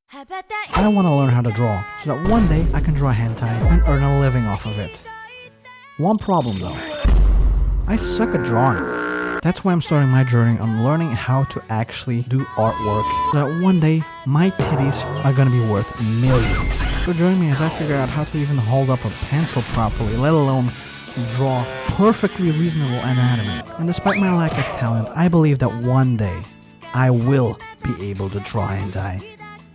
I want to learn how to draw, so that one day I can draw hentai and earn a living off of it. One problem though, I suck at drawing. That's why I'm starting my journey on learning how to actually do artwork, so that one day my titties are gonna be worth millions. So join me as I figure out how to even hold up a pencil properly, let alone draw perfectly reasonable anatomy. And despite my lack of talent, I believe that one day I will be able to draw hentai.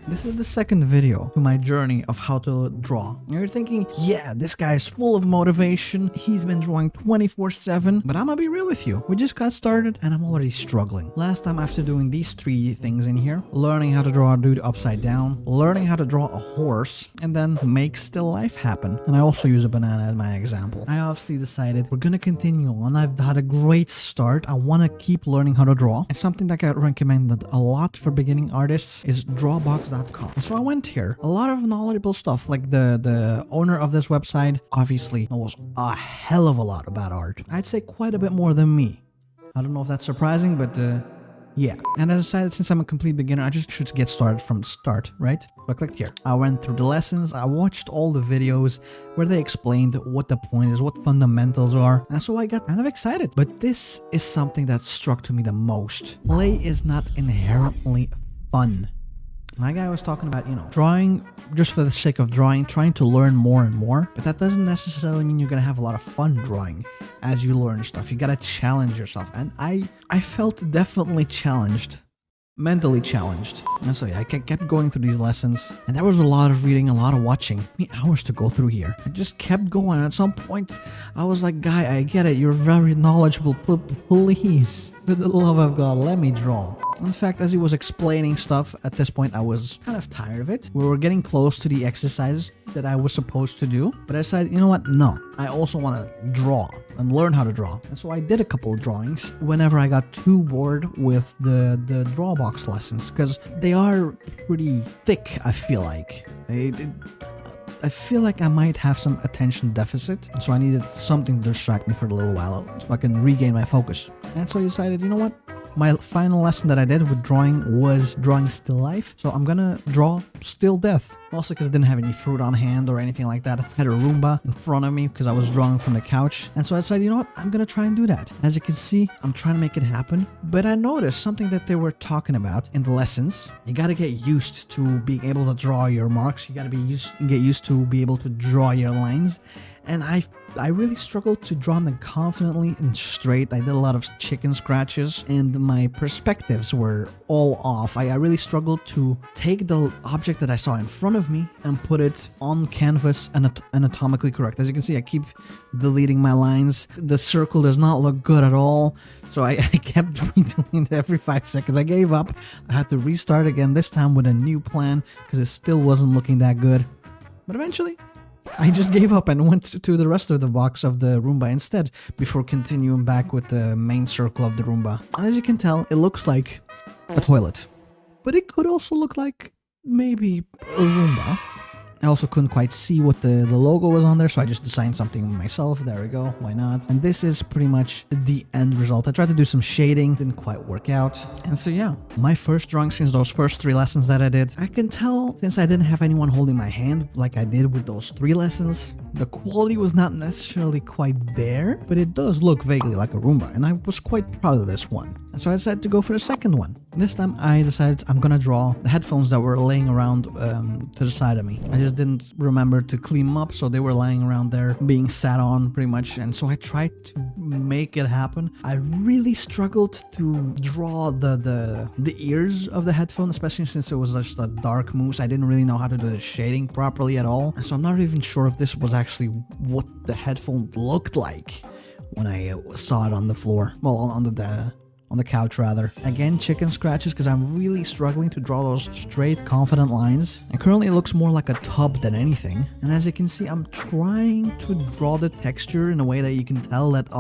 This is the second video to my journey of how to draw. You're thinking, yeah, this guy is full of motivation, he's been drawing 24/7, but I'm gonna be real with you. We just got started and I'm already struggling. Last time after doing these 3 things in here, learning how to draw a dude upside down, learning how to draw a horse, and then make still life happen. And I also use a banana as my example. I obviously decided we're gonna continue on. I've had a great start. I wanna keep learning how to draw. And something that I recommended a lot for beginning artists is DRAWABOX. So I went here. A lot of knowledgeable stuff, like the owner of this website obviously knows a hell of a lot about art. I'd say quite a bit more than me. I don't know if that's surprising, but yeah. And I decided since I'm a complete beginner, I just should get started from the start, right? So I clicked here. I went through the lessons. I watched all the videos where they explained what the point is, what fundamentals are. And so I got kind of excited. But this is something that struck to me the most. Play is not inherently fun. My guy was talking about, drawing just for the sake of drawing, trying to learn more and more, but that doesn't necessarily mean you're gonna have a lot of fun drawing as you learn stuff. You gotta challenge yourself, and I felt definitely challenged. Mentally challenged. And so yeah, I kept going through these lessons, and there was a lot of reading, a lot of watching. Hours to go through here. I just kept going. At some point, I was like, guy, I get it. You're very knowledgeable. Please, for the love of God, let me draw. In fact, as he was explaining stuff, at this point, I was kind of tired of it. We were getting close to the exercises that I was supposed to do, but I decided, you know what? No, I also want to draw and learn how to draw. And so I did a couple of drawings whenever I got too bored with the DRAWABOX lessons, because they are pretty thick, I feel like. I feel like I might have some attention deficit, so I needed something to distract me for a little while so I can regain my focus. And so I decided, you know what? My final lesson that I did with drawing was drawing still life, so I'm gonna draw still death. Also because I didn't have any fruit on hand or anything like that. I had a Roomba in front of me because I was drawing from the couch. And so I decided, you know what, I'm gonna try and do that. As you can see, I'm trying to make it happen. But I noticed something that they were talking about in the lessons. You gotta get used to being able to draw your marks. You gotta get used to be able to draw your lines. And I really struggled to draw them confidently and straight. I did a lot of chicken scratches and my perspectives were all off. I really struggled to take the object that I saw in front of me and put it on canvas and anatomically correct. As you can see, I keep deleting my lines. The circle does not look good at all. So I kept redoing it every 5 seconds. I gave up. I had to restart again, this time with a new plan because it still wasn't looking that good. But eventually, I just gave up and went to the rest of the box of the Roomba instead before continuing back with the main circle of the Roomba. And as you can tell, it looks like a toilet. But it could also look like maybe a Roomba. I also couldn't quite see what the logo was on there, so I just designed something myself. There we go, why not? And this is pretty much the end result. I tried to do some shading, didn't quite work out. And so yeah, my first drawing since those first 3 lessons that I did, I can tell since I didn't have anyone holding my hand like I did with those 3 lessons, the quality was not necessarily quite there, but it does look vaguely like a Roomba, and I was quite proud of this one. And so I decided to go for the second one. This time I decided I'm gonna draw the headphones that were laying around to the side of me. I just didn't remember to clean them up, so they were lying around there being sat on pretty much, and so I tried to make it happen. I really struggled to draw the ears of the headphone, especially since it was just a dark mousse. I didn't really know how to do the shading properly at all, and so I'm not even sure if this was actually what the headphone looked like when I saw it on the floor. Well, on the couch rather. Again, chicken scratches because I'm really struggling to draw those straight, confident lines. And currently it looks more like a tub than anything. And as you can see, I'm trying to draw the texture in a way that you can tell that,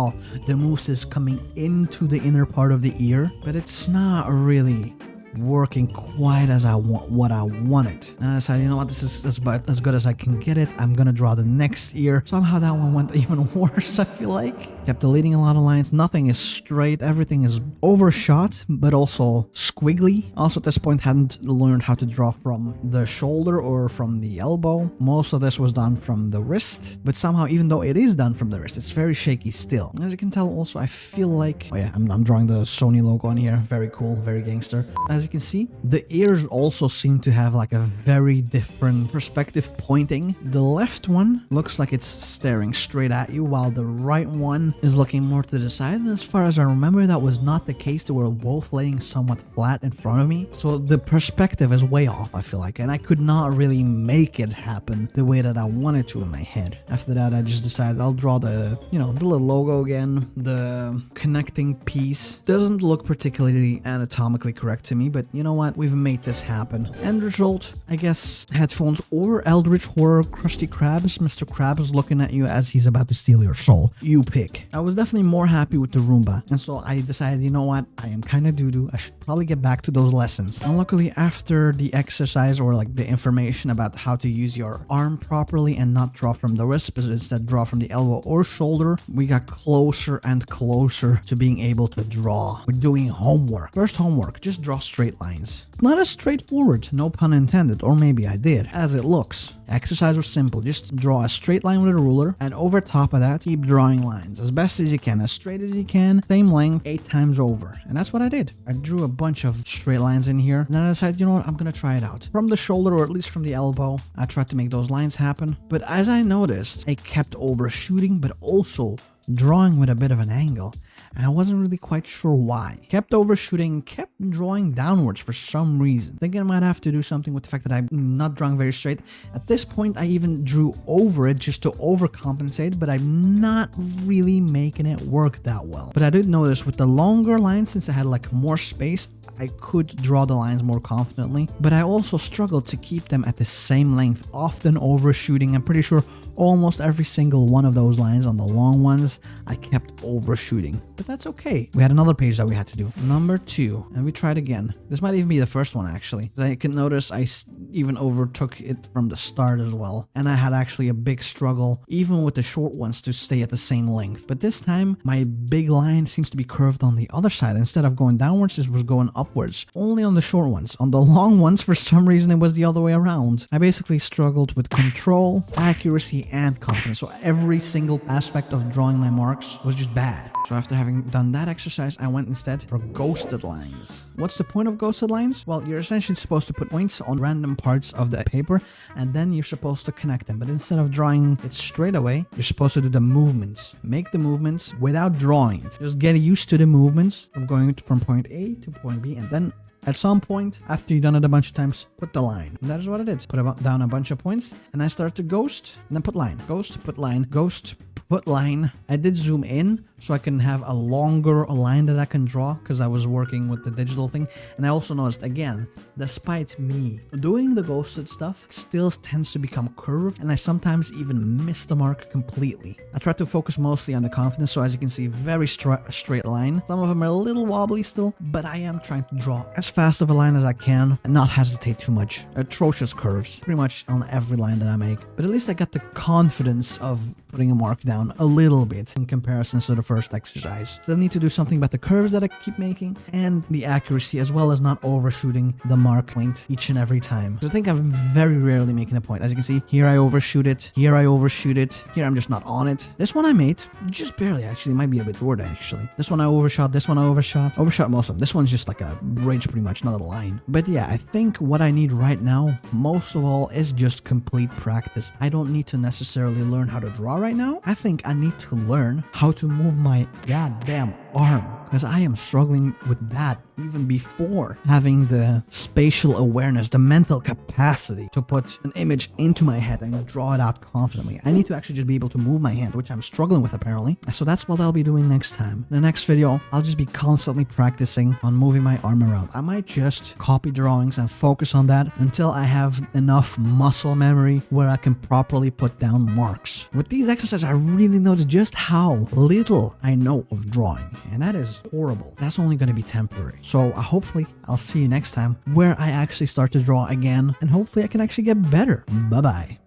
the mousse is coming into the inner part of the ear. But it's not really working quite as I want what I wanted. And I decided, you know what, this is about as good as I can get it. I'm gonna draw the next ear. Somehow that one went even worse, I feel like. Kept deleting a lot of lines. Nothing is straight. Everything is overshot, but also squiggly. Also at this point hadn't learned how to draw from the shoulder or from the elbow. Most of this was done from the wrist, but somehow even though it is done from the wrist, it's very shaky still. As you can tell also, I feel like, oh yeah, I'm drawing the Sony logo on here. Very cool, very gangster. As you can see, the ears also seem to have like a very different perspective pointing. The left one looks like it's staring straight at you, while the right one is looking more to the side. And as far as I remember, that was not the case. They were both laying somewhat flat in front of me. So the perspective is way off, I feel like, and I could not really make it happen the way that I wanted to in my head. After that, I just decided I'll draw the, you know, the little logo again. The connecting piece doesn't look particularly anatomically correct to me, but you know what? We've made this happen. End result, I guess, headphones or Eldritch Horror Krusty Krabs. Mr. Krabs is looking at you as he's about to steal your soul. You pick. I was definitely more happy with the Roomba, and so I decided, you know what? I am kind of doo-doo. I should probably get back to those lessons. And luckily, after the exercise or like the information about how to use your arm properly and not draw from the wrist, but instead draw from the elbow or shoulder, we got closer and closer to being able to draw. We're doing homework. First homework, just draw straight lines. Not as straightforward, no pun intended, or maybe I did, as it looks. Exercise was simple, just draw a straight line with a ruler, and over top of that, keep drawing lines as best as you can, as straight as you can, same length, 8 times over. And that's what I did. I drew a bunch of straight lines in here, and then I decided, you know what, I'm gonna try it out. From the shoulder, or at least from the elbow, I tried to make those lines happen, but as I noticed, I kept overshooting, but also drawing with a bit of an angle. And I wasn't really quite sure why. Kept overshooting, kept drawing downwards for some reason. Thinking I might have to do something with the fact that I'm not drawing very straight. At this point, I even drew over it just to overcompensate, but I'm not really making it work that well. But I did notice with the longer lines, since I had like more space, I could draw the lines more confidently, but I also struggled to keep them at the same length, often overshooting. I'm pretty sure almost every single one of those lines on the long ones, I kept overshooting. But that's okay. We had another page that we had to do. Number 2, and we tried again. This might even be the first one, actually. I can notice I even overtook it from the start as well, and I had actually a big struggle, even with the short ones, to stay at the same length. But this time, my big line seems to be curved on the other side. Instead of going downwards, it was going upwards. Only on the short ones. On the long ones, for some reason, it was the other way around. I basically struggled with control, accuracy, and confidence. So every single aspect of drawing my marks was just bad. So after having done that exercise, I went instead for ghosted lines. What's the point of ghosted lines? Well, you're essentially supposed to put points on random parts of the paper, and then you're supposed to connect them. But instead of drawing it straight away, you're supposed to do the movements. Make the movements without drawing it. Just get used to the movements from going from point A to point B, and then at some point, after you've done it a bunch of times, put the line. And that is what I did. Put down a bunch of points, and I started to ghost, and then put line. Ghost, put line. Ghost, put line. I did zoom in, so I can have a longer line that I can draw, because I was working with the digital thing. And I also noticed, again, despite me doing the ghosted stuff, it still tends to become curved, and I sometimes even miss the mark completely. I try to focus mostly on the confidence, so as you can see, very straight line. Some of them are a little wobbly still, but I am trying to draw as fast of a line as I can and not hesitate too much. Atrocious curves, pretty much on every line that I make. But at least I got the confidence of putting a mark down a little bit in comparison to the first exercise. So I need to do something about the curves that I keep making and the accuracy, as well as not overshooting the mark point each and every time. So I think I'm very rarely making a point. As you can see, here I overshoot it, here I overshoot it, here I'm just not on it. This one I made just barely, actually. It might be a bit short, actually. This one I overshot, this one I overshot most of them. This one's just like a bridge, pretty much, not a line. But yeah, I think what I need right now, most of all, is just complete practice. I don't need to necessarily learn how to draw right now. I think I need to learn how to move my goddamn arm, because I am struggling with that even before having the spatial awareness, the mental capacity to put an image into my head and draw it out confidently. I need to actually just be able to move my hand, which I'm struggling with apparently. So that's what I'll be doing next time. In the next video, I'll just be constantly practicing on moving my arm around. I might just copy drawings and focus on that until I have enough muscle memory where I can properly put down marks. With these exercises, I really noticed just how little I know of drawing. and that is horrible. That's only going to be temporary. So hopefully I'll see you next time where I actually start to draw again, and hopefully I can actually get better. Bye-bye.